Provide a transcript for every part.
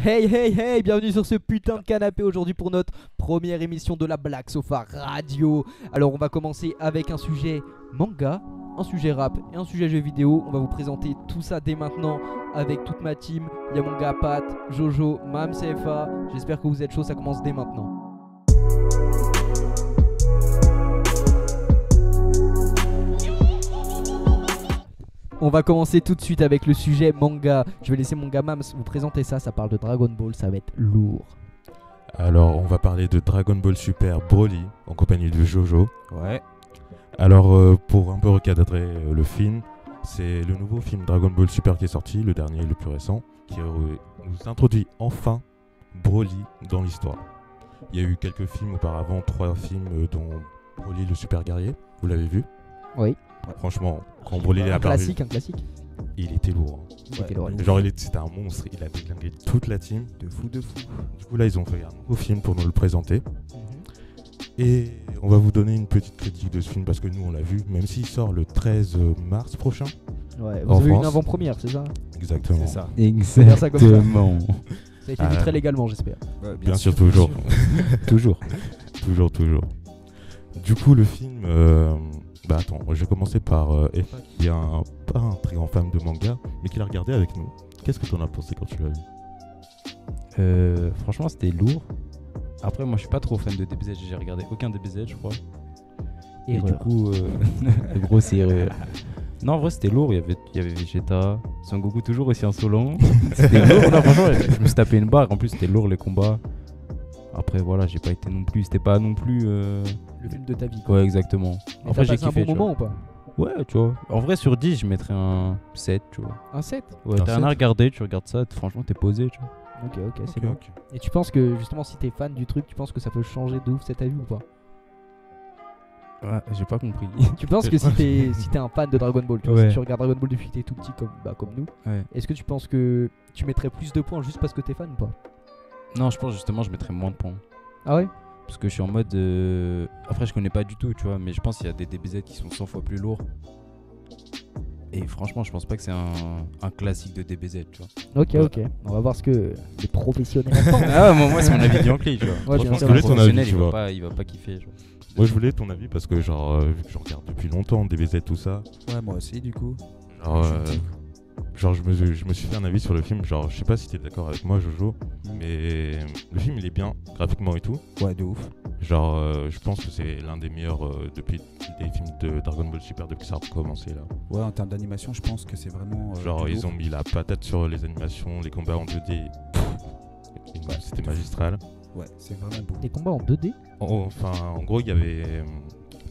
Hey hey hey, bienvenue sur ce putain de canapé aujourd'hui pour notre première émission de la Black Sofa Radio. Alors on va commencer avec un sujet manga, un sujet rap et un sujet jeu vidéo. On va vous présenter tout ça dès maintenant avec toute ma team. Il y a mon gars Pat, Jojo, Mam CFA. J'espère que vous êtes chaud, ça commence dès maintenant. On va commencer tout de suite avec le sujet manga. Je vais laisser mon gars Mams vous présenter ça. Ça parle de Dragon Ball, ça va être lourd. Alors, on va parler de Dragon Ball Super Broly en compagnie de Jojo. Ouais. Alors, pour un peu recadrer le film, c'est le nouveau film Dragon Ball Super qui est sorti, le dernier, le plus récent, qui nous introduit enfin Broly dans l'histoire. Il y a eu quelques films auparavant, 3 films dont Broly le super guerrier. Vous l'avez vu? Oui. Franchement, quand Broly est Un apparu, classique, un classique. il était lourd. Il était lourd. Genre, c'était un monstre, il a déglingué toute la team. De fou. Du coup, là, ils ont fait un nouveau film pour nous le présenter. Et on va vous donner une petite critique de ce film parce que nous, on l'a vu, même s'il sort le 13 mars prochain. Ouais, En vous avez eu une France. avant-première, c'est ça? Exactement. C'est ça. faire ça comme ça. Exactement. Ça a été vu très légalement, j'espère. Ouais, Bien sûr, toujours. Toujours. toujours. Du coup, le film... attends, je vais commencer par Eva, qui est pas un très grand fan de manga, mais qui l'a regardé avec nous. Qu'est-ce que t'en as pensé quand tu l'as vu? Franchement, c'était lourd. Après, moi, je suis pas trop fan de DBZ. J'ai regardé aucun DBZ, je crois. Et Erreur. du coup, grosse erreur. Non, en vrai, c'était lourd. Il y avait Vegeta, Son Goku toujours aussi insolent. C'était lourd. Non, franchement, je me suis tapé une barre. En plus, c'était lourd les combats. Après, voilà, j'ai pas été non plus. C'était pas non plus. Le film de ta vie, quoi. Ouais, exactement. Mais Après, t'as j'ai passé kiffé. un bon tu moment ou pas? vois. Ouais, tu vois. En vrai, sur 10, je mettrais un 7, tu vois. Un 7? Ouais, Un t'as rien 7. à regarder. Tu regardes ça. Franchement, t'es posé, tu vois. Ok, c'est Ok, bon. ok. Et tu penses que justement, si t'es fan du truc, tu penses que ça peut changer de ouf cet avis ou pas? Ouais, j'ai pas compris. Tu penses que si t'es un fan de Dragon Ball, tu vois, Ouais. si tu regardes Dragon Ball depuis que t'es tout petit comme nous, Ouais. est-ce que tu penses que tu mettrais plus de points juste parce que t'es fan ou pas? Non, je pense justement, je mettrais moins de points. Ah ouais? Parce que je suis en mode. Après, je connais pas du tout, tu vois, mais je pense qu'il y a des DBZ qui sont 100 fois plus lourds. Et franchement, je pense pas que c'est un classique de DBZ, tu vois. Ok. On va voir ce que les professionnels en pensent. Ah ouais, moi c'est mon avis Biancli, tu vois. Ouais, bien Franchement, sûr. je voulais ton avis, Professionnel, tu il va vois. pas, il va pas kiffer. Genre. Moi, je voulais ton avis parce que, genre, vu que je regarde depuis longtemps DBZ, tout ça, Ouais, moi aussi, du coup. genre, je me suis fait un avis sur le film. Genre, je sais pas si t'es d'accord avec moi, Jojo, mais le film, il est bien, graphiquement et tout. Ouais, de ouf. Genre, je pense que c'est l'un des meilleurs depuis les films de Dragon Ball Super depuis que ça a recommencé là. Ouais, en termes d'animation, je pense que c'est vraiment. Genre, de ils ouf. ont mis la patate sur les animations, les combats en 2D. C'était magistral. Ouais, c'est vraiment beau. Des combats en 2D? Enfin, en gros, il y avait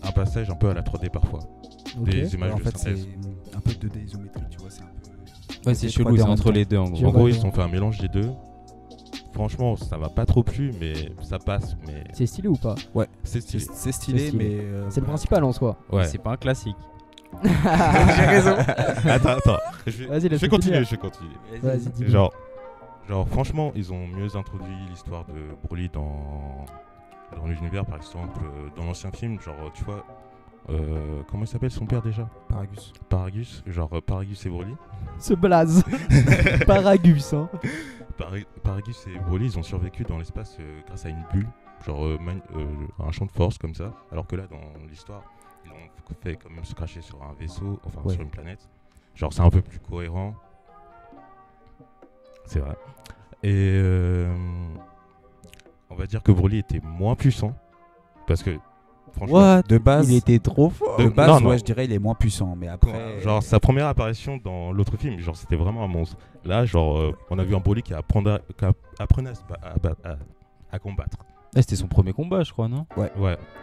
un passage un peu à la 3D parfois. Ok. Des images Ouais, en de fait, c'est synthèse. un peu 2D isométrique, tu vois, c'est un peu. Ouais, c'est 2D, chelou, 3D c'est en même entre temps. les deux en Tu gros. vois, En gros, ouais. ils ont fait un mélange des deux. Franchement, ça m'a pas trop plu, mais ça passe. Mais C'est stylé ou pas? c'est C'est stylé. c'est stylé, C'est stylé. mais. C'est le principal en soi. Ouais. C'est pas un classique. J'ai raison. Attends. Je Vas-y, vais laisse-le continuer, finir. je vais continuer. Vas-y, dis-moi. Genre, franchement, ils ont mieux introduit l'histoire de Broly dans l'univers, par exemple, dans l'ancien film. Genre, tu vois, comment il s'appelle son père déjà? Paragus. Paragus. Genre, Paragus et Broly. Ce blaze. Paragus, hein. Paragus et Broly, ils ont survécu dans l'espace grâce à une bulle, genre un champ de force comme ça. Alors que là, dans l'histoire, ils ont fait quand même se cracher sur un vaisseau, enfin Ouais. sur une planète. Genre, c'est un peu plus cohérent. C'est vrai. Et on va dire que Broly était moins puissant. Parce que, franchement, What? De base. Il était trop fort. De base, non. ouais, je dirais, il est moins puissant, mais après. genre sa première apparition dans l'autre film, genre c'était vraiment un monstre. Là, genre, on a vu un Broly qui apprenait à combattre. Ah, c'était son premier combat, je crois, non? Ouais.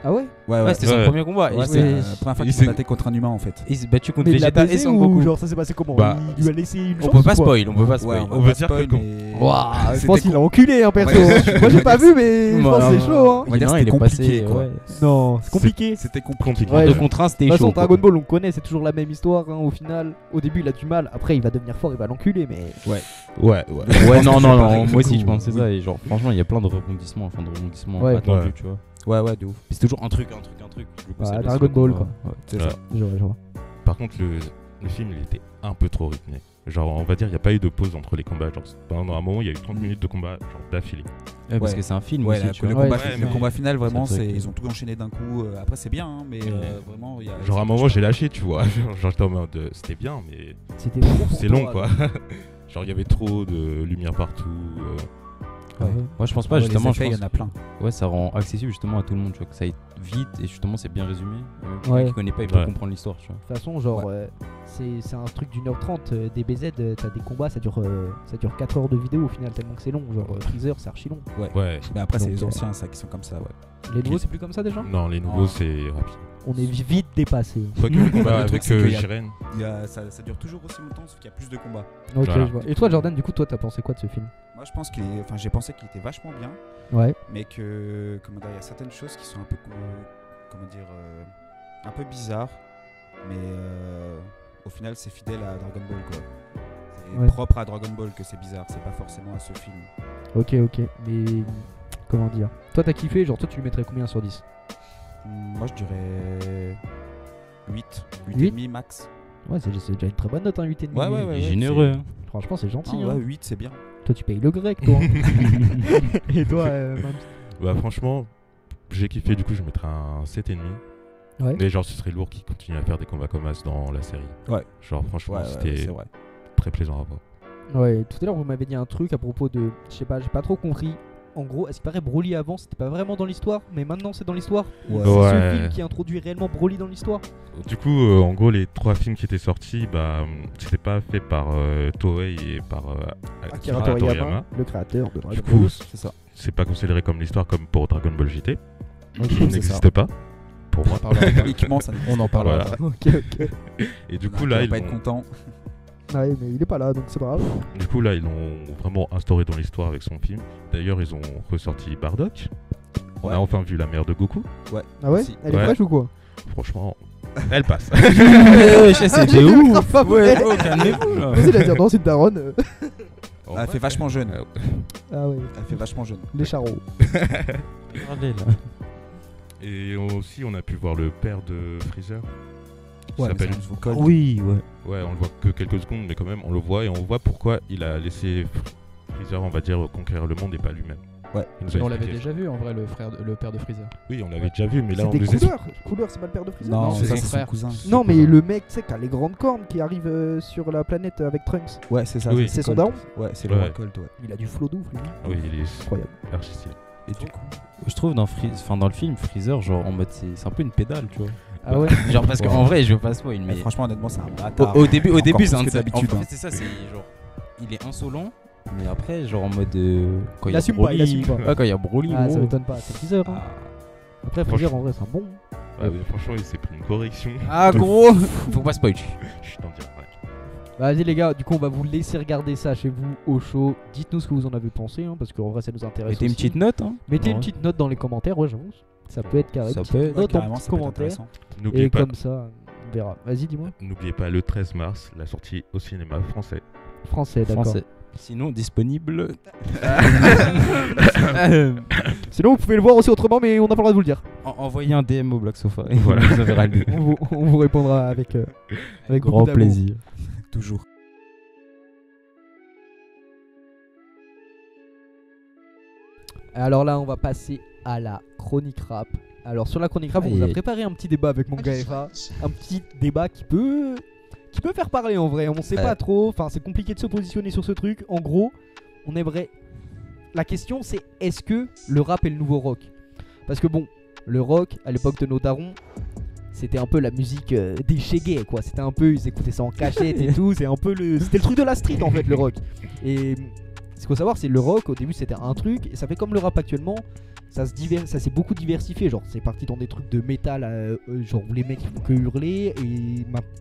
Ah ouais? Ouais, c'était son Ouais. premier combat. Ouais, Et c'est Ouais. la première fois Il qu'il s'est- s'est battu contre un humain, en fait. il s'est battu contre Mais il l'a Vegeta et baisé Son ou Goku. genre ça s'est passé comment? Bah, Il lui a laissé une On chance peut ou pas quoi? spoil, on peut pas spoil. Ouais, on va pas dire spoil, que- mais- Waouh, je C'était pense qu'il com- a enculé, hein, perso. Ouais, Moi j'ai pas vu, mais je pense que c'est chaud, hein. On va dire Non, c'était il est compliqué, passé, quoi. ouais. Non, c'est compliqué. C'était compliqué. Ouais, De je- contre 1, De c'était toute façon, chaud. Dragon Ball, on connaît, c'est toujours la même histoire. Hein, au final, au début, il a du mal. Après, il va devenir fort, il va l'enculer. Mais Ouais. Ouais, Je non, pense non, que c'est non, pareil, moi du aussi coup. je pense que c'est Oui. ça. Et genre, franchement, il y a plein de rebondissements, Ouais. attendus, Ouais. tu vois. Ouais, de ouf. Mais c'est toujours un truc. Du coup, Ouais, ça laisse Dragon le Ball, combat. quoi. Ouais. C'est Ouais. ça. je vois. Par contre, le film, il était un peu trop rythmé. Genre, on va dire, il n'y a pas eu de pause entre les combats. Genre, pendant un moment, il y a eu 30 minutes de combat genre, d'affilée. Ouais, parce Ouais. que c'est un film Ouais, aussi, le, tu vois. combat, Ouais, le mais- combat final, vraiment, C'est vrai que- ils ont tout enchaîné d'un coup. Après, c'est bien, hein, mais vraiment, il y a. Genre, à un moment, j'ai lâché, tu vois. Genre, j'étais en mode, c'était bien, mais C'était trop pour c'est toi, long, quoi. Genre, il y avait trop de lumière partout. Ouais. Moi, je pense pas, Ouais, justement. les effets, il y en a plein. Ouais, ça rend accessible justement à tout le monde, tu vois, que ça aille vite et justement c'est bien résumé. Quelqu'un Ouais. qui connaît pas, il peut Ouais. comprendre l'histoire, tu vois. De toute façon, genre, c'est un truc d'1h30. DBZ, t'as des combats, ça dure 4 heures de vidéo au final, tellement que c'est long. Genre, Freezer, c'est archi long. Ouais. Mais après, c'est Donc, les anciens, ça, qui sont comme ça, ouais. Les nouveaux, c'est plus comme ça déjà Non, les nouveaux, Non. c'est rapide. On est vite dépassé. Quoique le combat Le truc, avec c'est qu'il y a- Jiren. Ça dure toujours aussi longtemps, sauf qu'il y a plus de combats. Ok, Voilà. je vois. Et toi, Jordan, du coup, toi, t'as pensé quoi de ce film? Moi, je pense j'ai pensé qu'il était vachement bien, Ouais. mais que, comment dire, il y a certaines choses qui sont un peu, un peu bizarres, mais au final, c'est fidèle à Dragon Ball, quoi. C'est Ouais. propre à Dragon Ball que c'est bizarre, c'est pas forcément à ce film. Ok. Mais comment dire? Toi, t'as kiffé? Genre, toi, tu lui mettrais combien sur 10? Moi, je dirais 8, 8 Huit et demi max. Ouais, c'est déjà une très bonne note, hein, 8,5. Ouais, ouais, ouais. Il est généreux. hein. Franchement, c'est gentil. Ah, hein. ouais, 8, c'est bien. Toi, tu payes le grec, toi. Et toi, Mams? Bah, franchement, j'ai kiffé, du coup, je mettrais un 7,5. Ouais. Mais genre, ce serait lourd qu'ils continuent à faire des combats comme As dans la série. Ouais. Genre, franchement, Ouais, c'était c'est vrai. très plaisant à voir. Ouais, tout à l'heure, vous m'avez dit un truc à propos de. Je sais pas, j'ai pas trop compris. En gros, est-ce qu'il paraît Broly avant, c'était pas vraiment dans l'histoire, mais maintenant c'est dans l'histoire? Ouais. C'est ce Ouais. film qui introduit réellement Broly dans l'histoire? Du coup, en gros, les 3 films qui étaient sortis, bah, c'était pas fait par Toei et par Akira Akira Toriyama, Toriyama. le créateur de Dragon Du coup, Ball. C'est ça. c'est pas considéré comme l'histoire comme pour Dragon Ball GT, Ok, qui c'est n'existe pas, pour moi. Techniquement, ça On en parlera. Voilà. Ok. Et du On coup, va là, ils pas être l'ont- content. Ouais, mais il est pas là, donc c'est pas grave. du coup, là, ils l'ont vraiment instauré dans l'histoire avec son film. D'ailleurs, ils ont ressorti Bardock. On Ouais. a enfin vu la mère de Goku. Ah ouais? Si. Elle est Ouais. fraîche ou quoi? Franchement, elle passe. C'était où grave pas Ouais, elle- oh, calmez-vous là. Vas-y, la dire, non, c'est une daronne. Elle fait vachement jeune. Ah ouais, Elle fait vachement jeune. les charros. Regardez là. Et aussi, on a pu voir le père de Freezer. Qui Ouais, s'appelle. mais ça, je vous colle. Oui, ouais. Ouais, on le voit que quelques secondes, mais quand même, on le voit et on voit pourquoi il a laissé Freezer, on va dire, conquérir le monde et pas lui-même. Ouais. Il nous a On l'avait expliqué. déjà vu en vrai, le père de Freezer. Oui, on l'avait déjà vu, mais là, C'est on des nous explique. couleurs. Couleurs, c'est pas le père de Freezer? Non, c'est ça, son c'est son frère. cousin. Non, mais le mec, tu sais, qui a les grandes cornes qui arrive sur la planète avec Trunks. Ouais, c'est ça. Oui. C'est son Colt. daron? Ouais, c'est le Ouais. roi Colt, ouais. Il a du flow de ouf, lui. Oui, il est Incroyable. archi stylé. Et du coup, Je trouve dans le film Freezer, genre en mode c'est un peu une pédale, tu vois. Ah ouais? Genre parce qu'en vrai, je veux pas spoil, mais franchement, honnêtement, c'est un bâtard. au début, Encore c'est plus un que de ses- d'habitude, En hein. fait, c'est ça, c'est genre il est insolent, mais après, genre en mode quand Il y a assume pas, Broly, il assume pas. Ouais, quand il y a Broly, Ah, ça gros. m'étonne pas, c'est Freezer. Hein. Après, Freezer, en vrai, c'est un bon. Ah, mais franchement, il s'est pris une correction. Ah gros, faut pas spoil. Je t'en dirai. Ouais. Vas-y, les gars, du coup, on va vous laisser regarder ça chez vous au chaud. Dites-nous ce que vous en avez pensé, hein, parce qu'en vrai, ça nous intéresse. Mettez une aussi. petite note, hein. Mettez une Ouais. petite note dans les commentaires, ouais, j'avoue. Ça peut être carré. Ça Petite peut être- note en carrément, petit ça peut être commentaire. intéressant. N'oubliez Et pas, comme ça, on verra. Vas-y, dis-moi. n'oubliez pas le 13 mars, la sortie au cinéma français. Français, d'accord. Français. Sinon disponible. Sinon, vous pouvez le voir aussi autrement, mais on n'a pas le droit de vous le dire. Envoyez un DM au Black Sofa et Voilà. vous verrez le On vous répondra avec grand beaucoup d'amour. plaisir. Toujours. Alors là, on va passer à la chronique rap. Alors sur la chronique rap, on Aïe, vous a aïe. préparé un petit débat avec mon gars FA. Un petit débat qui peut faire parler en vrai. On sait pas trop. Enfin, c'est compliqué de se positionner sur ce truc. En gros, on aimerait. La question, c'est est-ce que le rap est le nouveau rock? Parce que bon, le rock à l'époque de nos darons, c'était un peu la musique des chégués, quoi. C'était un peu, ils écoutaient ça en cachette et tout. C'est un peu c'était le truc de la street en fait, le rock. Et ce qu'il faut savoir, c'est le rock au début c'était un truc et ça fait comme le rap actuellement. Ça s'est beaucoup diversifié, genre c'est parti dans des trucs de métal, genre où les mecs ils font que hurler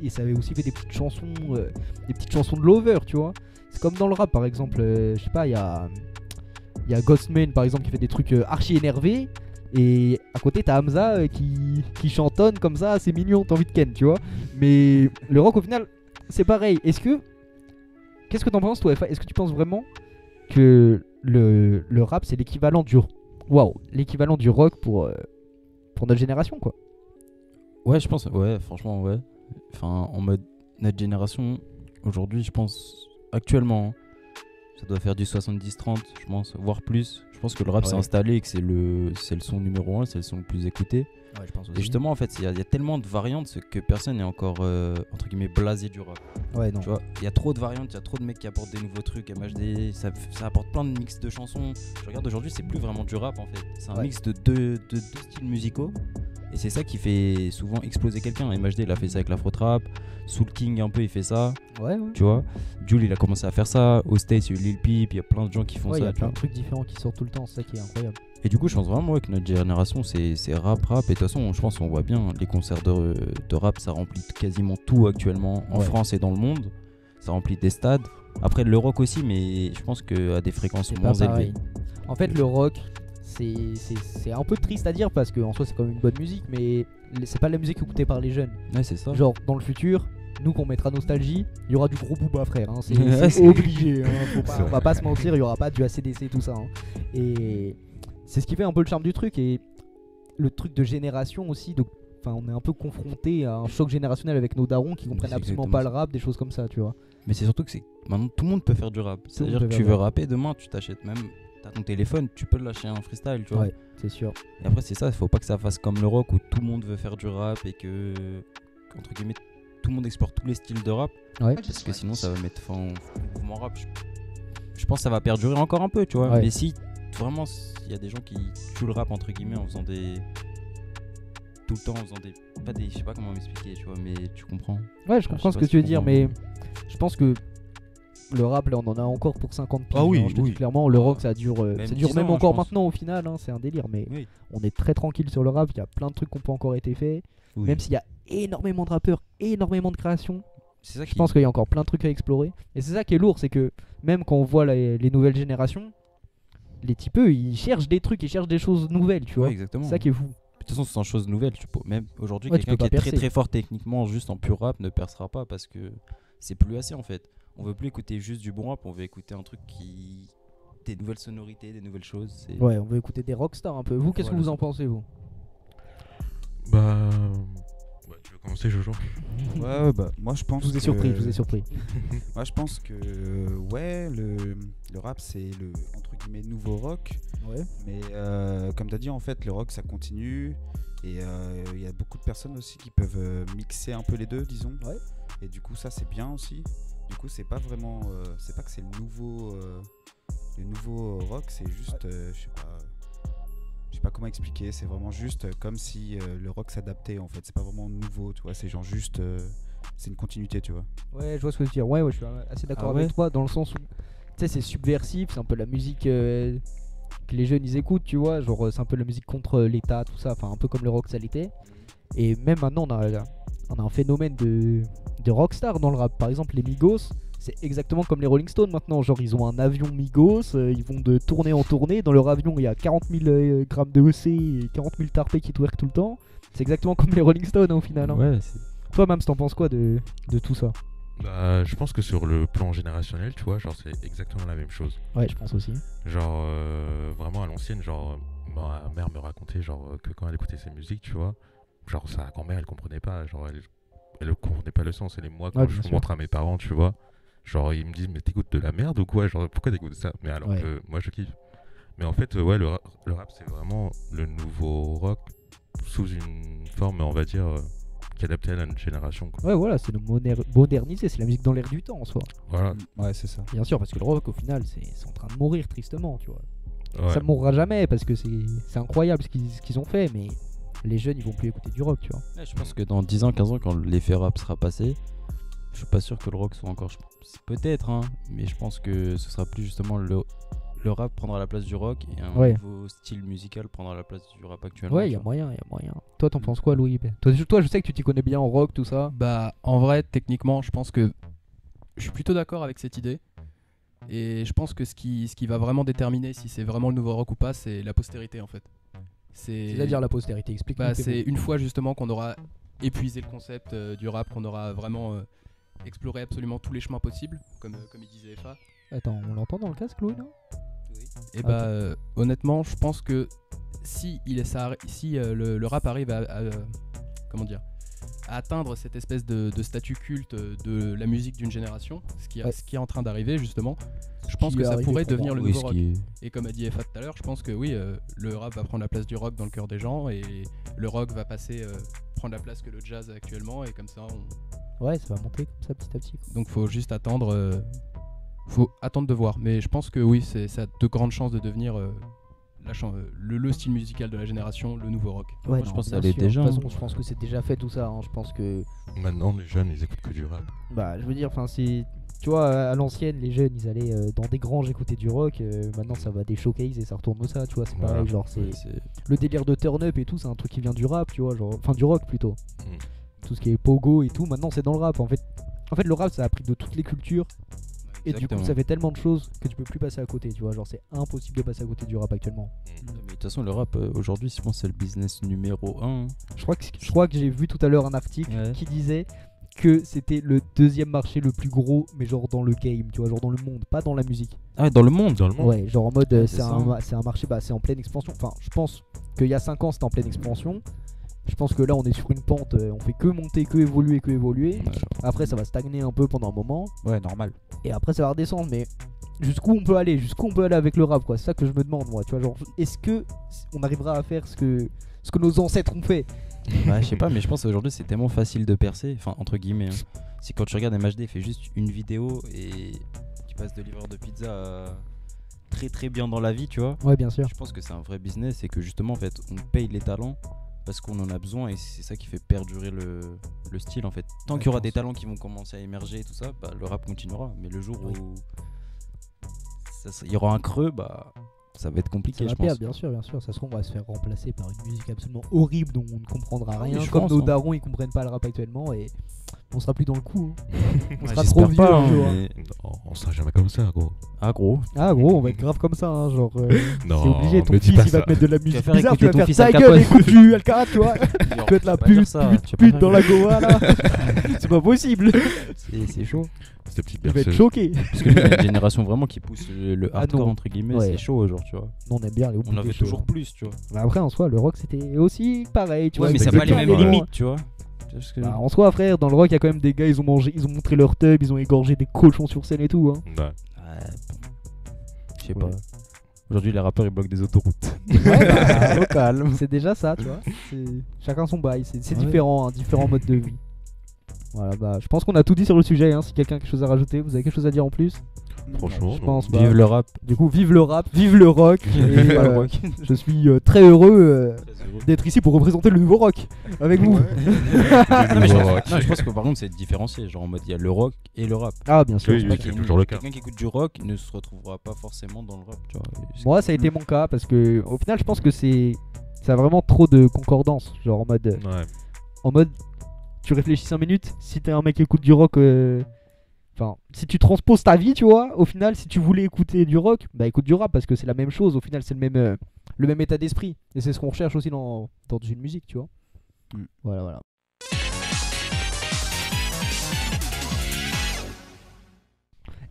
et ça avait aussi fait des petites chansons de lover, tu vois. C'est comme dans le rap par exemple, je sais pas, il y a Ghostman par exemple qui fait des trucs archi énervés et à côté t'as Hamza qui chantonne comme ça, c'est mignon, t'as envie de ken, tu vois. Mais le rock au final c'est pareil. Qu'est-ce que t'en penses toi, FA? Est-ce que tu penses vraiment que le rap c'est l'équivalent l'équivalent du rock pour notre génération, quoi? Ouais, je pense. Ouais, franchement, ouais. Enfin, en mode notre génération, aujourd'hui, je pense, actuellement, hein, ça doit faire du 70-30, je pense, voire plus. Je pense que le rap s'est Ouais. installé et que c'est le son numéro 1, c'est le son le plus écouté. Ouais, je pense Et justement, en fait, il y a tellement de variantes que personne n'est encore, entre guillemets, blasé du rap. Ouais, non. Tu vois, il y a trop de variantes, il y a trop de mecs qui apportent des nouveaux trucs, MHD, ça apporte plein de mix de chansons. Je regarde aujourd'hui, c'est plus vraiment du rap en fait. C'est un Ouais. mix de deux styles musicaux. Et c'est ça qui fait souvent exploser quelqu'un. MHD, il a fait ça avec l'Afro Trap. Soul King, un peu, il fait ça. Ouais, ouais. Tu vois, Jul, il a commencé à faire ça. Au States, il y a eu Lil Peep, il y a plein de gens qui font Ouais, il y ça. a tu plein vois. de trucs différents qui sortent tout le temps, c'est ça qui est incroyable. Et du coup, je pense vraiment ouais, que notre génération, c'est rap. Et de toute façon, je pense qu'on voit bien, les concerts de rap, ça remplit quasiment tout actuellement en Ouais. France et dans le monde. Ça remplit des stades. Après, le rock aussi, mais je pense qu'à des fréquences C'est moins pas pareil. élevées. En fait, le rock, c'est un peu triste à dire parce qu'en soi, c'est quand même une bonne musique, mais c'est pas la musique écoutée par les jeunes. Ouais, c'est ça. Genre, dans le futur, nous qu'on mettra nostalgie, il y aura du gros Booba, frère. Hein. C'est Ouais, c'est c'est- obligé. Hein. C'est On va pas se mentir, il y aura pas du ACDC, tout ça. Hein. Et c'est ce qui fait un peu le charme du truc. Et le truc de génération aussi. Donc, enfin, on est un peu confronté à un choc générationnel avec nos darons qui comprennent C'est absolument exactement pas le rap, des choses comme ça, tu vois. Mais c'est surtout que maintenant tout le monde peut faire du rap. C'est-à-dire peut que faire tu du veux rap. rapper demain, tu t'achètes même. T'as ton téléphone, tu peux lâcher un freestyle, tu vois. Ouais, c'est sûr. Et après, c'est ça, il faut pas que ça fasse comme le rock où tout le monde veut faire du rap et que, entre guillemets, tout le monde explore tous les styles de rap. Ouais. Parce que sinon, ça va mettre fin au mouvement rap. Je pense que ça va perdurer encore un peu, tu vois. Ouais. Mais si vraiment, il y a des gens qui tuent le rap, entre guillemets, en faisant des. Tout le temps, en faisant des. Pas des. Je sais pas comment m'expliquer, tu vois, mais tu comprends. Ouais, je Enfin, comprends je ce sais que pas tu veux si tu dire, comprends. mais je pense que le rap, là, on en a encore pour 50 piges. Ah oui, hein, je te oui. dis clairement, le rock, ça dure Même ça dure 10 même ans, je encore pense. maintenant au final. Hein, c'est un délire, mais Oui. on est très tranquille sur le rap. Il y a plein de trucs qui ont pas encore été faits. Oui. Même s'il y a énormément de rappeurs, énormément de créations, C'est ça je qui. pense qu'il y a encore plein de trucs à explorer. Et c'est ça qui est lourd, c'est que même quand on voit les nouvelles générations, les types, eux, ils cherchent des trucs, ils cherchent des choses nouvelles, tu vois. Ouais, exactement. C'est ça qui est fou. De toute façon, c'est une chose nouvelle. Même aujourd'hui, Ouais, tu quelqu'un peux qui pas est très percer. très fort techniquement, juste en pur rap, ne percera pas parce que c'est plus assez en fait. On veut plus écouter juste du bon rap, on veut écouter un truc qui. Des nouvelles sonorités, des nouvelles choses. Ouais, on veut écouter des rockstars un peu. Vous, qu'est-ce que Voilà. vous en pensez, vous? Bah. Ouais, tu veux commencer, Jojo? Ouais, bah, moi je pense Je vous ai que- surpris, je vous ai surpris. Moi je pense que ouais, le rap c'est le entre guillemets nouveau rock, Ouais. mais comme tu as dit en fait le rock ça continue et il y a beaucoup de personnes aussi qui peuvent mixer un peu les deux disons. Ouais. Et du coup ça c'est bien aussi. Du coup c'est pas vraiment c'est pas que c'est le nouveau rock, c'est juste je sais pas comment expliquer, c'est vraiment juste comme si le rock s'adaptait en fait, c'est pas vraiment nouveau, tu vois, c'est genre juste c'est une continuité, tu vois. Ouais, je vois ce que tu veux dire. Ouais, ouais, je suis assez d'accord Ah avec ouais toi dans le sens où, tu sais, c'est subversif, c'est un peu la musique que les jeunes ils écoutent, tu vois. Genre, c'est un peu la musique contre l'État, tout ça, enfin, un peu comme le rock ça l'était. Et même maintenant, on a un phénomène de rockstar dans le rap. Par exemple, les Migos, c'est exactement comme les Rolling Stones maintenant. Genre, ils ont un avion Migos, ils vont de tournée en tournée. Dans leur avion, il y a 40 000 grammes de EC et 40 000 tarpés qui twerkent tout le temps. C'est exactement comme les Rolling Stones hein, au final. Hein. Ouais, Toi, Mams, t'en penses quoi de tout ça? Bah, je pense que sur le plan générationnel, tu vois, genre, c'est exactement la même chose. Ouais, je pense aussi. Genre, vraiment à l'ancienne, genre, ma mère me racontait, genre, que quand elle écoutait ses musiques, tu vois, genre, sa grand-mère, elle comprenait pas, genre, elle comprenait pas le sens. Et moi, quand Ouais, je bien sûr. montre à mes parents, tu vois, genre, ils me disent, mais t'écoutes de la merde ou quoi? Genre, pourquoi t'écoutes ça? Mais alors Ouais. que moi, je kiffe. Mais en fait, ouais, le rap, c'est vraiment le nouveau rock sous une forme, on va dire, qui est adaptée à notre génération, quoi. Ouais, voilà, c'est le moderniser, c'est la musique dans l'air du temps en soi. Voilà. Ouais, c'est ça. Bien sûr, parce que le rock, au final, c'est en train de mourir tristement, tu vois. Ouais. Ça ne mourra jamais parce que c'est incroyable ce qu'ils ont fait, mais les jeunes, ils vont plus écouter du rock, tu vois. Ouais, je pense que dans 10 ans, 15 ans, quand l'effet rap sera passé, je suis pas sûr que le rock soit encore. Peut-être, hein, mais je pense que ce sera plus justement le rap prendra la place du rock et un Ouais. nouveau style musical prendra la place du rap actuellement. Ouais, il tu y a vois. moyen, il y a moyen. Toi, t'en penses quoi, Louis? Toi, je sais que tu t'y connais bien en rock, tout ça. Bah, en vrai, techniquement, je pense que je suis plutôt d'accord avec cette idée. Et je pense que ce qui va vraiment déterminer si c'est vraiment le nouveau rock ou pas, c'est la postérité en fait. C'est-à-dire la postérité, explique. Bah, c'est une fois justement qu'on aura épuisé le concept du rap, qu'on aura vraiment exploré absolument tous les chemins possibles, comme il disait FA. Attends, on l'entend dans le casque, Louis, là? Et bah, honnêtement, je pense que si le rap arrive à comment dire, atteindre cette espèce de statut culte de la musique d'une génération, ce qui est en train d'arriver justement. Je pense que ça pourrait devenir le nouveau rock. Et comme a dit Effa tout à l'heure, je pense que oui, le rap va prendre la place du rock dans le cœur des gens et le rock va prendre la place que le jazz a actuellement, et comme ça Ouais, ça va monter comme ça petit à petit. donc faut juste attendre, faut attendre de voir. Mais je pense que oui, ça a de grandes chances de devenir le style musical de la génération, le nouveau rock. Ouais, je non, pense que bien ça l'est sûr. déjà, De toute hein. façon, je pense que c'est déjà fait tout ça. Je pense que, Maintenant, les jeunes, ils écoutent que du rap. bah, je veux dire, enfin, c'est, tu vois, à l'ancienne, les jeunes, ils allaient dans des granges écouter du rock. Maintenant, ça va des showcases et ça retourne au ça, tu vois. C'est Voilà. pareil, genre, c'est le délire de turn up et tout, c'est un truc qui vient du rap, tu vois, genre, enfin, du rock plutôt. Tout ce qui est pogo et tout, maintenant, c'est dans le rap. En fait, le rap, ça a pris de toutes les cultures. Et du coup, Exactement. ça fait tellement de choses que tu peux plus passer à côté, tu vois. Genre, c'est impossible de passer à côté du rap actuellement. Mais de toute façon, le rap aujourd'hui, je pense que c'est le business numéro 1. Je crois que j'ai vu tout à l'heure un article Ouais. qui disait que c'était le deuxième marché le plus gros, mais genre dans le game, tu vois, genre dans le monde, pas dans la musique. Ah, dans le monde. Dans le monde. Ouais, genre en mode Ouais, c'est c'est ça. un marché, bah, c'est en pleine expansion. Enfin, je pense qu'il y a 5 ans c'était en pleine expansion. Je pense que là on est sur une pente, on fait que monter, que évoluer, que évoluer. Après ça va stagner un peu pendant un moment. Ouais, normal. Et après ça va redescendre, mais jusqu'où on peut aller avec le rap, quoi. C'est ça que je me demande, moi, tu vois, genre est-ce que on arrivera à faire ce que nos ancêtres ont fait? Bah, je sais pas, mais je pense qu'aujourd'hui c'est tellement facile de percer, enfin entre guillemets. Hein. C'est quand tu regardes MHD, il fait juste une vidéo et tu passes de livreur de pizza à très très bien dans la vie, tu vois. Ouais, bien sûr. Je pense que c'est un vrai business et que justement en fait on paye les talents parce qu'on en a besoin et c'est ça qui fait perdurer le style en fait. Tant Ouais, qu'il y aura je des pense. talents qui vont commencer à émerger et tout ça, bah, le rap continuera. Mais le jour où il y aura un creux, bah ça va être Ça compliqué, va je perdre, pense. bien sûr, bien sûr. Ça se trouve, on va se faire remplacer par une musique absolument horrible dont on ne comprendra Ah oui, rien. je Comme pense, nos hein. darons, ils comprennent pas le rap actuellement et on sera plus dans le coup. Hein. On Ouais, sera j'espère trop vieux pas, un hein, jour. mais- Non, on sera jamais comme ça, gros. Ah gros. Ah gros, on va être grave comme ça, hein, genre c'est Non, obligé. Ton me dis fils pas il va ça. te mettre de la musique faire bizarre, tu écouter vas ton faire fils ta Al gueule, Capote. écoute du Alcarat, tu vois. Tu vas être la pas dire pute, ça, tu vas pute pas dans faire la Goa là. C'est pas possible. C'est chaud. Cette petite Il va être berceuse. choqué. Parce que nous, on a une génération vraiment qui pousse le Ah hardcore non. entre guillemets, Ouais. c'est chaud genre, tu vois. Non, on aime bien les On avait toujours plus, tu vois. Bah après, en soi, le rock c'était aussi pareil, tu Ouais, vois. mais c'est ça n'a pas les exactement, mêmes ouais. limites, tu vois. Tu vois ce que- Bah, en soi, frère, dans le rock, il y a quand même des gars, ils ont montré leur tub, ils ont égorgé des cochons sur scène et tout. Hein. Ouais. Ouais, je sais Ouais. pas. Aujourd'hui, les rappeurs ils bloquent des autoroutes. Ouais, bah, Au calme. c'est déjà ça, tu vois. Chacun son bail, c'est Ouais. différent, hein, différents modes de vie. Voilà, bah, je pense qu'on a tout dit sur le sujet. Hein. Si quelqu'un a quelque chose à rajouter, vous avez quelque chose à dire en plus? Franchement, Je non. pense. Bah, Vive le rap. Du coup, vive le rap, vive le rock. Et, Pas le rock. je suis très heureux d'être ici pour représenter le nouveau rock avec vous. Non, mais je Nouveau pense, rock. non, je pense que par contre c'est différencié, genre en mode il y a le rock et le rap. Ah, bien sûr. Oui, Je pense c'est qu'il y a toujours le cas. Quelqu'un qui écoute du rock ne se retrouvera pas forcément dans le rap, tu vois. Moi, ça a été mon cas parce que au final, je pense que ça a vraiment trop de concordance. Genre en mode, tu réfléchis 5 minutes. Si t'es un mec qui écoute du rock, enfin, si tu transposes ta vie, tu vois, au final, si tu voulais écouter du rock, bah écoute du rap parce que c'est la même chose. Au final, c'est le même état d'esprit. Et c'est ce qu'on recherche aussi dans une musique, tu vois. Voilà, voilà.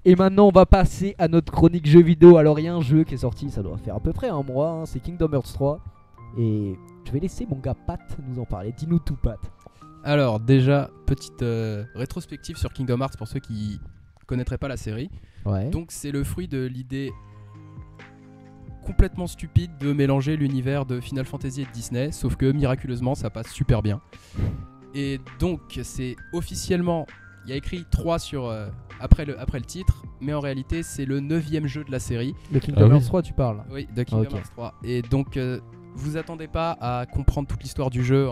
Et maintenant, on va passer à notre chronique jeux vidéo. Alors, il y a un jeu qui est sorti, ça doit faire à peu près un mois. Hein, c'est Kingdom Hearts 3. Et je vais laisser mon gars Pat nous en parler. Dis-nous tout, Pat. Alors déjà, petite rétrospective sur Kingdom Hearts pour ceux qui connaîtraient pas la série. Ouais. Donc c'est le fruit de l'idée complètement stupide de mélanger l'univers de Final Fantasy et de Disney, sauf que miraculeusement ça passe super bien. Et donc c'est officiellement, il y a écrit 3 sur, après le titre, mais en réalité c'est le 9ème jeu de la série. Le Kingdom Ah oui. Hearts 3, tu parles. Oui, de Kingdom Ok. Hearts 3. Et donc vous attendez pas à comprendre toute l'histoire du jeu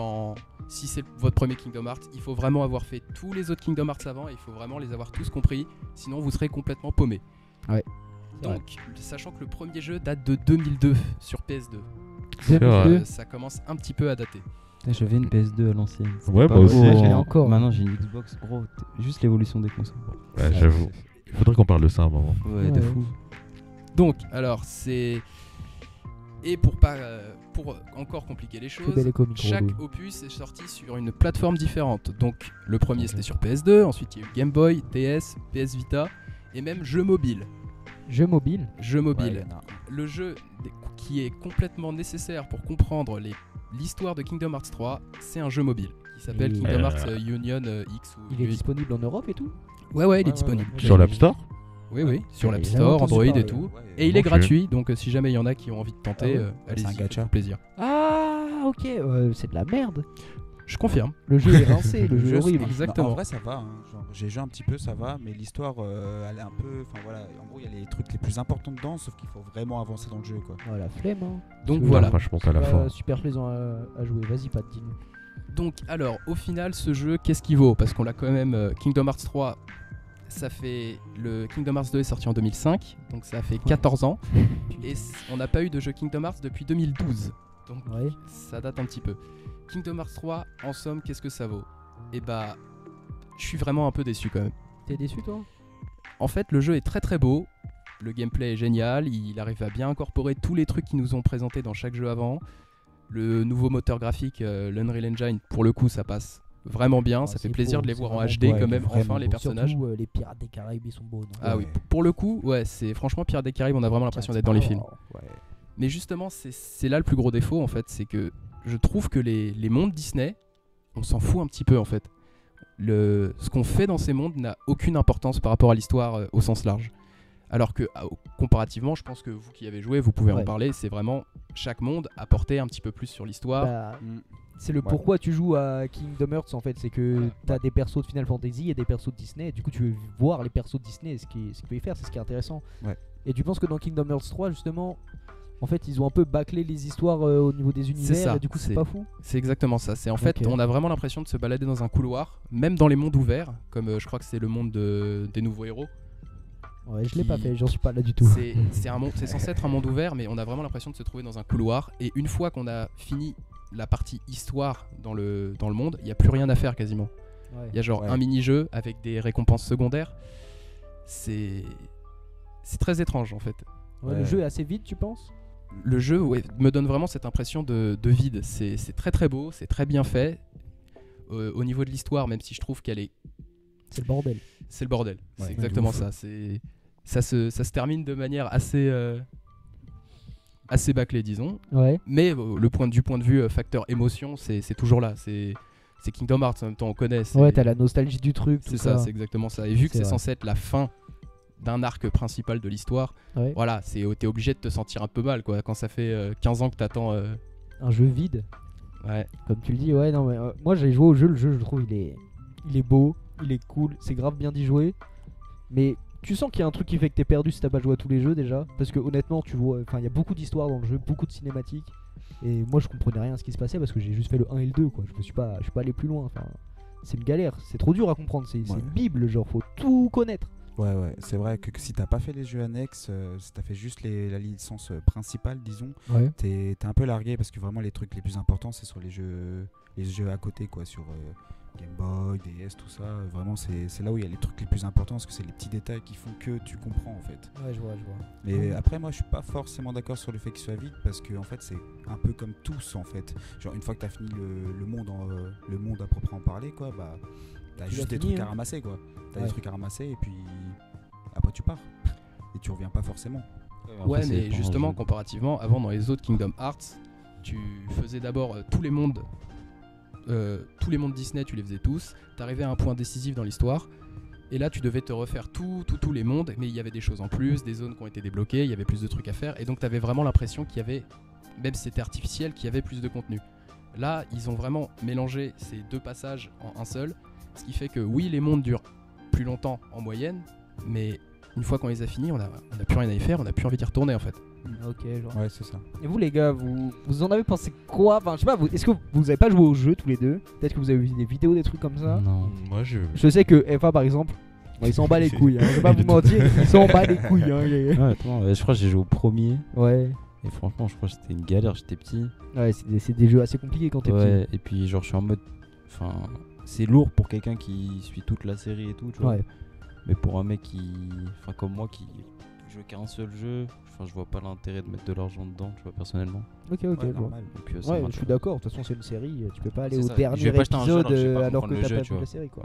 si c'est votre premier Kingdom Hearts. Il faut vraiment avoir fait tous les autres Kingdom Hearts avant, et il faut vraiment les avoir tous compris, sinon vous serez complètement paumé. Ouais. Donc, sachant que le premier jeu date de 2002 sur PS2, C'est vrai. 2002. ça commence un petit peu à dater. J'avais une PS2 à l'ancienne. C'était Ouais, pas moi mal. aussi. J'ai encore. Maintenant j'ai une Xbox. Gros, juste l'évolution des consoles. Ouais, j'avoue. Il faudrait qu'on parle de ça à un moment. Ouais, de Ouais. fou. Donc, alors c'est... Et pour encore compliquer les Que choses, belle éco, micro, chaque Lou. opus est sorti sur une plateforme différente. Donc le premier c'était sur PS2, ensuite il y a eu Game Boy, DS, PS Vita et même jeu mobile. Jeu mobile. Jeu mobile. Ouais, non. Le jeu qui est complètement nécessaire pour comprendre l'histoire de Kingdom Hearts 3, c'est un jeu mobile. qui s'appelle Kingdom Hearts Union X. Il est disponible en Europe et tout? Ouais, il est disponible. Sur l'App Store? Oui, sur l'App Store, Android et tout. Et il est gratuit, donc si jamais il y en a qui ont envie de tenter, allez-y, c'est un gacha. plaisir. Ah, ok, c'est de la merde. Je confirme. Le jeu est rincé, le jeu est horrible. Exactement. En vrai, ça va. Genre, j'ai joué un petit peu, ça va, mais l'histoire, elle est un peu. Enfin voilà, en gros, il y a les trucs les plus importants dedans, sauf qu'il faut vraiment avancer dans le jeu, quoi. La flemme. Hein. Donc voilà. Franchement, pas la forme. Super plaisant à jouer. Vas-y, Pat, dis-nous. Donc alors, au final, ce jeu, qu'est-ce qu'il vaut? Parce qu'on l'a quand même. Kingdom Hearts 3, ça fait. Le Kingdom Hearts 2 est sorti en 2005, donc ça fait 14 ans. Et on n'a pas eu de jeu Kingdom Hearts depuis 2012. Donc ça date un petit peu. Kingdom Hearts 3, en somme, qu'est-ce que ça vaut? Et bah, je suis vraiment un peu déçu quand même. T'es déçu, toi? En fait, le jeu est très très beau. Le gameplay est génial. Il arrive à bien incorporer tous les trucs qu'ils nous ont présentés dans chaque jeu avant. Le nouveau moteur graphique, l'Unreal Engine, pour le coup, ça passe vraiment bien. Ça fait plaisir de les voir en HD quand même, enfin, les personnages. Surtout, les Pirates des Caraïbes, ils sont beaux. Ah oui, pour le coup, c'est franchement Pirates des Caraïbes, on a vraiment l'impression d'être dans les films. Mais justement, c'est là le plus gros défaut, en fait, c'est que je trouve que les mondes Disney, on s'en fout un petit peu, en fait. Ce qu'on fait dans ces mondes n'a aucune importance par rapport à l'histoire au sens large. Alors que comparativement, je pense que vous qui avez joué, vous pouvez en parler, c'est vraiment chaque monde apporter un petit peu plus sur l'histoire. C'est le pourquoi tu joues à Kingdom Hearts, en fait, c'est que t'as des persos de Final Fantasy et des persos de Disney, et du coup tu veux voir les persos de Disney, ce qu'ils peuvent y faire, c'est ce qui est intéressant. Et tu penses que dans Kingdom Hearts 3, justement, en fait, ils ont un peu bâclé les histoires au niveau des univers, et du coup c'est pas fou. C'est exactement ça. C'est en fait, on a vraiment l'impression de se balader dans un couloir, même dans les mondes ouverts, comme je crois que c'est le monde des nouveaux héros. Ouais, je l'ai pas fait, j'en suis pas là du tout. C'est censé être un monde ouvert, mais on a vraiment l'impression de se trouver dans un couloir. Et une fois qu'on a fini la partie histoire dans le monde, il n'y a plus rien à faire quasiment. Il y a genre un mini-jeu avec des récompenses secondaires. C'est très étrange en fait. Le jeu est assez vide, tu penses? Le jeu me donne vraiment cette impression de vide. C'est très très beau, c'est très bien fait. Au niveau de l'histoire, même si je trouve qu'elle est... C'est le bordel. C'est le bordel, c'est exactement ça. Ça se termine de manière assez bâclée, disons. Mais du point de vue facteur émotion, c'est toujours là. C'est Kingdom Hearts en même temps, on connaît. T'as la nostalgie du truc. C'est ça, c'est exactement ça. Et vu que c'est censé être la fin d'un arc principal de l'histoire, voilà, t'es obligé de te sentir un peu mal quoi, quand ça fait 15 ans que t'attends un jeu vide. Comme tu le dis, non mais moi j'ai joué au jeu, le jeu je trouve il est beau, il est cool, c'est grave bien d'y jouer, mais tu sens qu'il y a un truc qui fait que t'es perdu si t'as pas joué à tous les jeux déjà, parce que honnêtement tu vois, il y a beaucoup d'histoires dans le jeu, beaucoup de cinématiques, et moi je comprenais rien à ce qui se passait parce que j'ai juste fait le 1 et le 2 quoi, je suis pas allé plus loin, c'est une galère, c'est trop dur à comprendre, c'est une bible, genre faut tout connaître. C'est vrai que si t'as pas fait les jeux annexes, si t'as fait juste la licence principale, disons, t'es un peu largué parce que vraiment les trucs les plus importants c'est sur les jeux à côté quoi, sur Game Boy, DS, tout ça. Vraiment c'est là où il y a les trucs les plus importants parce que c'est les petits détails qui font que tu comprends en fait. Je vois. Mais après moi je suis pas forcément d'accord sur le fait qu'il soit vide parce que en fait c'est un peu comme tous en fait. Genre une fois que t'as fini le monde à proprement parler quoi, bah t'as juste des trucs à ramasser quoi. T'as des trucs à ramasser et puis après tu pars et tu reviens pas forcément. Mais justement comparativement, avant dans les autres Kingdom Hearts, tu faisais d'abord tous les mondes Disney, tu les faisais tous. T'arrivais à un point décisif dans l'histoire et là tu devais te refaire tous les mondes, mais il y avait des choses en plus, des zones qui ont été débloquées, il y avait plus de trucs à faire et donc t'avais vraiment l'impression qu'il y avait, même si c'était artificiel, qu'il y avait plus de contenu. Là ils ont vraiment mélangé ces deux passages en un seul, ce qui fait que oui les mondes durent plus longtemps en moyenne, mais une fois qu'on les a finis, on a plus rien à y faire, on a plus envie d'y retourner en fait. Ok, genre. Ouais, c'est ça. Et vous les gars, vous en avez pensé quoi? Enfin, je sais pas, est-ce que vous avez pas joué au jeu tous les deux? Peut-être que vous avez vu des vidéos, des trucs comme ça? Non. Moi je sais que FA par exemple, il s'en bat les couilles, je vais pas vous mentir, il s'en bat les couilles. Je crois que j'ai joué au premier. Et franchement, je crois que c'était une galère, j'étais petit. C'est des jeux assez compliqués quand t'es petit. Et puis genre je suis en mode, c'est lourd pour quelqu'un qui suit toute la série et tout, tu vois. Mais pour un mec comme moi qui joue qu'à un seul jeu, je vois pas l'intérêt de mettre de l'argent dedans, tu vois, personnellement. Ok, normal. Donc, je suis d'accord, de toute façon c'est une série, tu peux pas aller au dernier épisode alors que t'as pas vu la série quoi.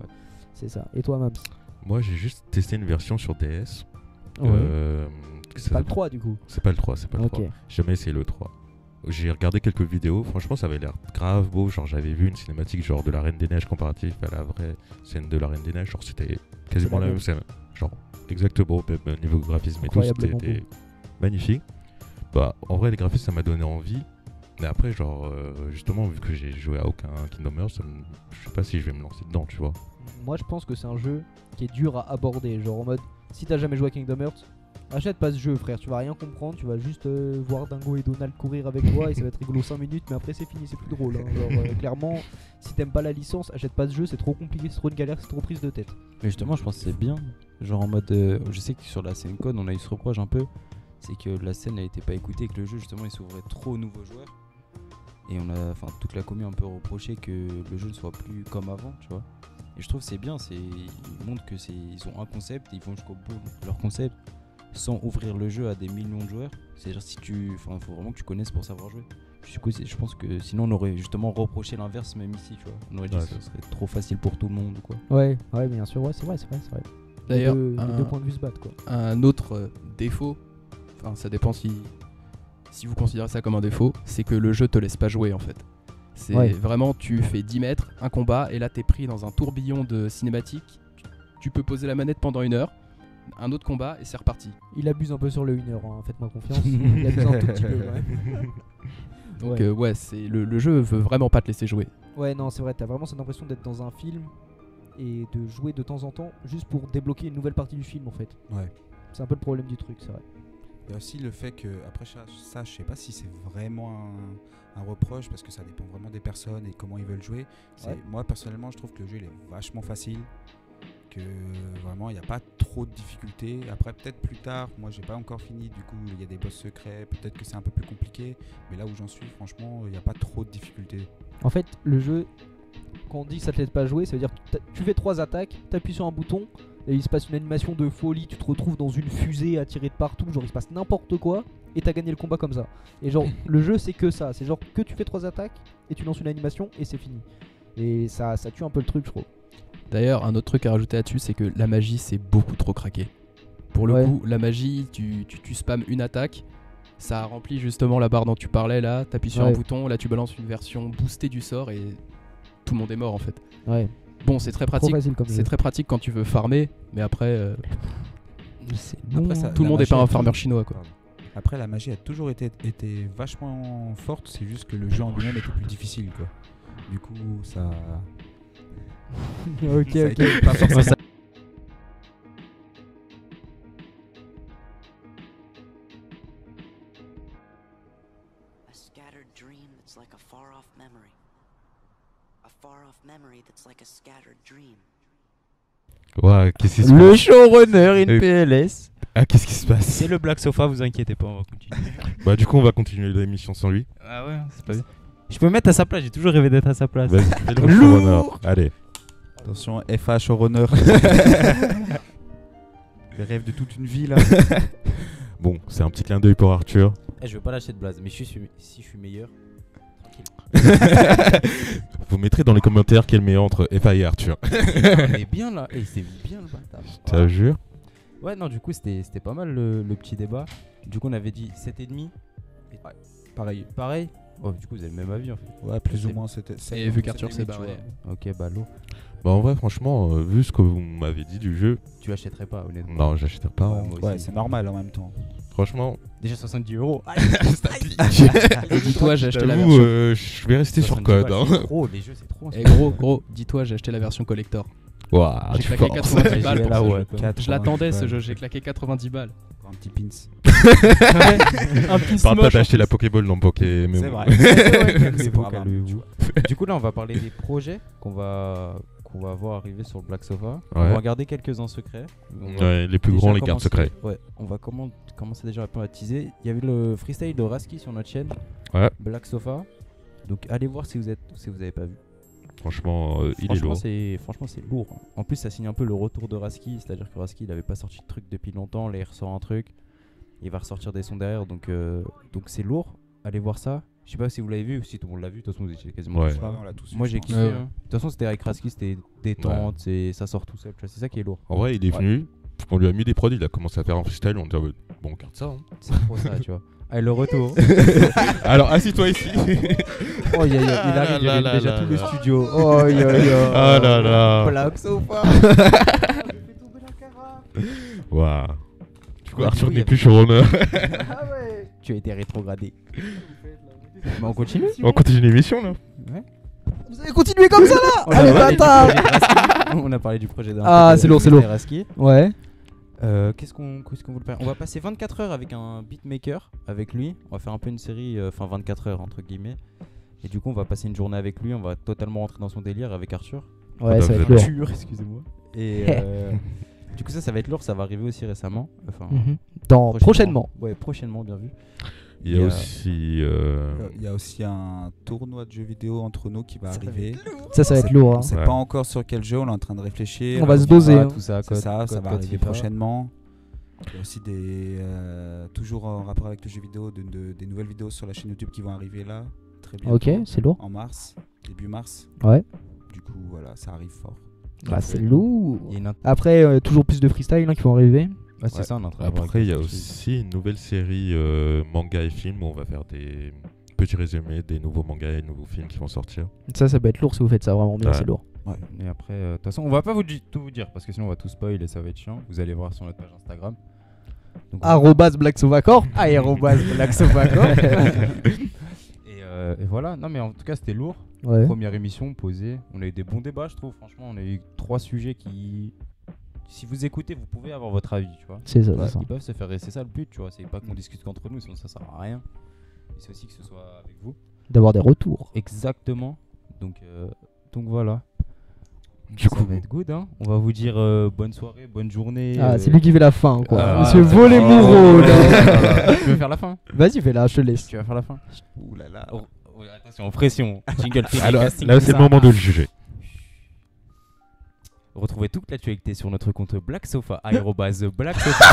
C'est ça. Et toi Mams? Moi j'ai juste testé une version sur DS. C'est pas le 3 du coup. C'est pas le 3. J'ai jamais essayé le 3. j'ai regardé quelques vidéos, franchement ça avait l'air grave beau, genre j'avais vu une cinématique genre de la Reine des Neiges comparative à la vraie scène de la Reine des Neiges, genre c'était quasiment la même scène, genre exactement même niveau graphisme et tout, c'était magnifique. Bah en vrai les graphismes ça m'a donné envie, mais après genre justement vu que j'ai joué à aucun Kingdom Hearts, je sais pas si je vais me lancer dedans, tu vois. Moi je pense que c'est un jeu qui est dur à aborder, genre en mode si t'as jamais joué à Kingdom Hearts, achète pas ce jeu frère, tu vas rien comprendre, tu vas juste voir Dingo et Donald courir avec toi et ça va être rigolo 5 minutes, mais après c'est fini, c'est plus drôle. Hein. Genre clairement, si t'aimes pas la licence, achète pas ce jeu, c'est trop compliqué, c'est trop une galère, c'est trop prise de tête. Mais justement, je pense que c'est bien. Genre en mode, je sais que sur la scène code, on a eu ce reproche un peu, c'est que la scène n'était pas écoutée et que le jeu justement il s'ouvrait trop aux nouveaux joueurs. Et on a, enfin toute la commune un peu reproché que le jeu ne soit plus comme avant, tu vois. Et je trouve que c'est bien, ils montrent que ils ont un concept, et ils vont jusqu'au bout de leur concept. Sans ouvrir le jeu à des millions de joueurs. C'est-à-dire faut vraiment que tu connaisses pour savoir jouer. Du coup, je pense que sinon on aurait justement reproché l'inverse même ici, tu vois. On aurait dit que ce serait trop facile pour tout le monde ou quoi. Ouais, bien sûr, ouais, c'est vrai. D'ailleurs, les deux points de vue se battent quoi. Un autre défaut, enfin ça dépend si vous considérez ça comme un défaut, c'est que le jeu te laisse pas jouer en fait. C'est vraiment, tu fais 10 mètres, un combat, et là t'es pris dans un tourbillon de cinématiques. Tu peux poser la manette pendant 1 heure. Un autre combat et c'est reparti. Il abuse un peu sur le 1 heure, hein. Faites-moi confiance. Il abuse un tout petit peu. Donc c'est le jeu veut vraiment pas te laisser jouer. Ouais, non, c'est vrai, t'as vraiment cette impression d'être dans un film et de jouer de temps en temps juste pour débloquer une nouvelle partie du film en fait. Ouais. C'est un peu le problème du truc, c'est vrai. Il y a aussi le fait que, après ça je sais pas si c'est vraiment un reproche parce que ça dépend vraiment des personnes et comment ils veulent jouer. Moi personnellement je trouve que le jeu il est vachement facile. Que vraiment il n'y a pas trop de difficultés. Après peut-être plus tard, moi j'ai pas encore fini, du coup il y a des boss secrets, peut-être que c'est un peu plus compliqué, mais là où j'en suis franchement il n'y a pas trop de difficultés. En fait le jeu, quand on dit que ça te laisse pas jouer, ça veut dire que tu fais 3 attaques, t'appuies sur un bouton et il se passe une animation de folie, tu te retrouves dans une fusée à tirer de partout, genre il se passe n'importe quoi et t'as gagné le combat comme ça. Et genre le jeu c'est que ça, c'est genre que tu fais 3 attaques et tu lances une animation et c'est fini. Et ça tue un peu le truc je trouve. D'ailleurs, un autre truc à rajouter là-dessus, c'est que la magie, c'est beaucoup trop craqué. Pour le coup, la magie, tu spammes une attaque, ça remplit justement la barre dont tu parlais là, t'appuies sur un bouton, là tu balances une version boostée du sort et tout le monde est mort en fait. Ouais. Bon, c'est très pratique. C'est très pratique quand tu veux farmer, mais après, tout le monde n'est pas un farmer chinois quoi. Après, la magie a toujours été vachement forte, c'est juste que le jeu en lui-même était plus difficile quoi. Du coup, ça. Ok. Pas forcément. A scattered dream that's like a far-off memory. A far-off memory that's like a scattered dream. Ouais, qu'est-ce qui se passe? Le showrunner in PLS. Ah, qu'est-ce qui se passe? C'est le Black Sofa, vous inquiétez pas, on va continuer. Bah du coup on va continuer l'émission sans lui. Ah ouais, c'est pas bien. Je peux me mettre à sa place, j'ai toujours rêvé d'être à sa place. Vas-y, fais le showrunner. Allez. Attention, FA showrunner. Le rêve de toute une vie là. Bon, c'est un petit clin d'œil pour Arthur. Je veux pas lâcher de blaze, mais si je suis meilleur, tranquille. Vous mettrez dans les commentaires quel est le meilleur entre FA et Arthur. On est bien là, et c'est bien le bâtard. Ça jure? Ouais, non, du coup, c'était pas mal le petit débat. Du coup, on avait dit 7,5. Pareil. Oh, du coup, vous avez le même avis en fait. Ouais, plus ou moins c'était. Et vu qu'Arthur s'est barré. Ok, bah lourd. Bah en vrai, franchement, vu ce que vous m'avez dit du jeu, tu achèterais pas, honnêtement. Non, j'achèterais pas. Ouais, c'est normal en même temps. Franchement. Déjà 70 €. Dis-toi, j'ai acheté la version. Je vais rester sur code. C'est trop, les jeux, c'est trop. Et gros, dis-toi, j'ai acheté la version collector. Ouah, j'ai claqué 90 balles pour ce jeu. 4, je l'attendais ce jeu, j'ai claqué 90 balles. Un petit pins. Un pins Parle pas moche. d'acheter la Pokéball dans Poké. C'est vrai. Du coup là on va parler des projets qu'on va voir arriver sur le Black Sofa. Ouais. On va regarder quelques-uns secrets. Ouais, les plus grands, les gardes secrets. Ouais, on va commencer déjà un peu à teaser. Il y avait le freestyle de Rasky sur notre chaîne. Ouais. Black Sofa. Donc allez voir si vous avez pas vu. Franchement, il est lourd. Franchement, c'est lourd. En plus, ça signe un peu le retour de Rasky. C'est-à-dire que Rasky, il avait pas sorti de truc depuis longtemps. Là, il ressort un truc. Il va ressortir des sons derrière. Donc c'est lourd. Allez voir ça. Je sais pas si vous l'avez vu ou si tout le monde l'a vu. De toute façon, vous étiez quasiment tous là. Moi, j'ai kiffé. De toute façon, c'était avec Rasky. C'était détente. Ça sort tout seul. C'est ça qui est lourd. En vrai, il est venu. On lui a mis des prods. Il a commencé à faire un freestyle. On dit bon, on garde ça. Hein. C'est trop ça, tu vois. Allez, le retour. Alors, assis-toi ici. Oh, il arrive, il y a déjà tout le studio. Oh, Oh là là. Black Sofa. Waouh. Du coup, Arthur n'est plus showrunner. Ah ouais. Tu as été rétrogradé. On continue. On continue l'émission là. Ouais. Vous allez continuer comme ça là. On a Allez parlé du bâtard. projet de Raski. On a parlé du projet d'un. Ah, c'est lourd, c'est lourd. Raski. Ouais. Qu'est-ce qu'on veut faire? On va passer 24 heures avec un beatmaker, avec lui. On va faire un peu une série, enfin 24 heures entre guillemets. Et du coup, on va passer une journée avec lui. On va totalement rentrer dans son délire avec Arthur. Ouais, ça va être lourd. Arthur, excusez-moi. Et du coup, ça va être lourd. Ça va arriver aussi récemment. Enfin, Prochainement. Ouais, prochainement, bien vu. Il y a aussi. Il y a aussi un tournoi de jeux vidéo entre nous qui va arriver. Ça va être lourd. On sait pas encore sur quel jeu, on est en train de réfléchir. On va se doser. Tout ça, Ça va code arriver FIFA. prochainement. Il y a aussi toujours en rapport avec le jeu vidéo, des nouvelles vidéos sur la chaîne YouTube qui vont arriver là, très bientôt. Ok, c'est lourd. En mars, début mars. Ouais. Du coup, voilà, ça arrive fort. Bah, c'est lourd. Il y a une Après, toujours plus de freestyle qui vont arriver. Ouais, c'est ça, on est en train de voir Après, il y a quelque chose. aussi une nouvelle série manga et film où on va faire des petits résumés des nouveaux mangas et nouveaux films qui vont sortir. Ça va être lourd si vous faites ça vraiment bien, Ouais. c'est lourd. Et après, de toute façon, on va pas tout vous dire parce que sinon on va tout spoil et ça va être chiant. Vous allez voir sur notre page Instagram. Donc, @BlackSovaCorp. @BlackSovaCorp. et voilà. Non, mais en tout cas, c'était lourd. Ouais. Première émission posée. On a eu des bons débats, je trouve. Franchement, on a eu 3 sujets qui. Si vous écoutez, vous pouvez avoir votre avis, tu vois. C'est ça, Ouais, c'est ça. ils peuvent se faire. C'est ça le but, tu vois. C'est pas qu'on discute qu'entre nous, sinon ça sert à rien. Et c'est aussi que ce soit avec vous. D'avoir des retours. Exactement. Donc voilà. Du Ça coup, va être good, hein. On va vous dire bonne soirée, bonne journée. Ah, c'est lui qui fait la fin, quoi. Ah, Monsieur c'est Volet bon. Moreau, là. Tu veux faire la fin? Vas-y, fais-la, je te laisse. Tu vas faire la fin? Ouh là là. Oh, ouais, attention, pression. Jingle feedback, alors, casting, là, tout c'est le ça. moment de le juger. Retrouvez toute l'actualité sur notre compte Black Sofa, @Black Sofa.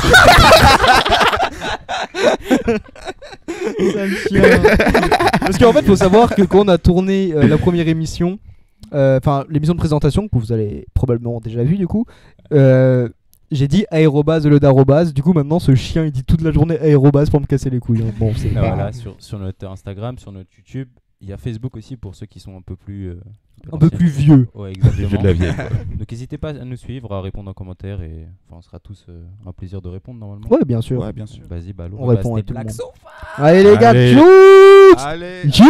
Parce qu'en fait, faut savoir que quand on a tourné la première émission, enfin l'émission de présentation que vous avez probablement déjà vu du coup, j'ai dit aérobase au lieu d'arrobase. Du coup, maintenant, ce chien il dit toute la journée aérobase pour me casser les couilles. Hein. Bon, c'est Ah, pas- voilà, sur notre Instagram, sur notre YouTube. Il y a Facebook aussi pour ceux qui sont un peu plus. un peu plus vieux. Ouais, Les jeux exactement. de la vieille. Donc n'hésitez pas à nous suivre, à répondre en commentaire et enfin, on sera tous un plaisir de répondre normalement. Ouais, bien sûr. Ouais, bien sûr. Vas-y, Balo. On répond à c'était tout le Black monde. Sofa. Allez les gars, Allez. tchou Allez. tchou